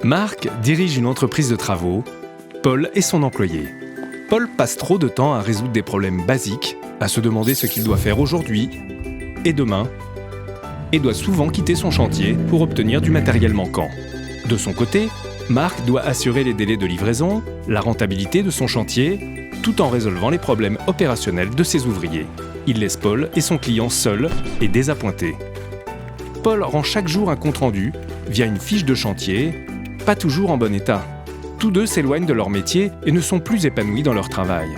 Marc dirige une entreprise de travaux. Paul est son employé. Paul passe trop de temps à résoudre des problèmes basiques, à se demander ce qu'il doit faire aujourd'hui et demain, et doit souvent quitter son chantier pour obtenir du matériel manquant. De son côté, Marc doit assurer les délais de livraison, la rentabilité de son chantier, tout en résolvant les problèmes opérationnels de ses ouvriers. Il laisse Paul et son client seuls et désappointés. Paul rend chaque jour un compte-rendu via une fiche de chantier, pas toujours en bon état. Tous deux s'éloignent de leur métier et ne sont plus épanouis dans leur travail.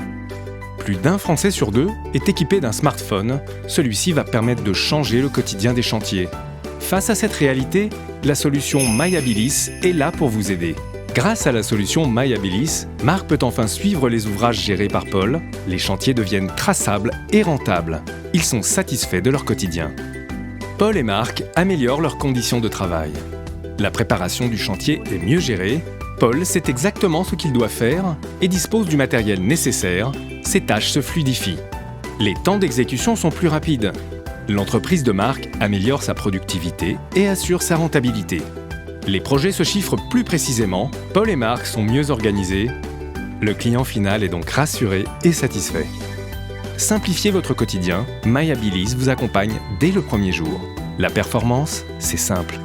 Plus d'un Français sur deux est équipé d'un smartphone. Celui-ci va permettre de changer le quotidien des chantiers. Face à cette réalité, la solution MyAbilis est là pour vous aider. Grâce à la solution MyAbilis, Marc peut enfin suivre les ouvrages gérés par Paul. Les chantiers deviennent traçables et rentables. Ils sont satisfaits de leur quotidien. Paul et Marc améliorent leurs conditions de travail. La préparation du chantier est mieux gérée. Paul sait exactement ce qu'il doit faire et dispose du matériel nécessaire. Ses tâches se fluidifient. Les temps d'exécution sont plus rapides. L'entreprise de Marc améliore sa productivité et assure sa rentabilité. Les projets se chiffrent plus précisément. Paul et Marc sont mieux organisés. Le client final est donc rassuré et satisfait. Simplifiez votre quotidien. MyAbilis vous accompagne dès le premier jour. La performance, c'est simple.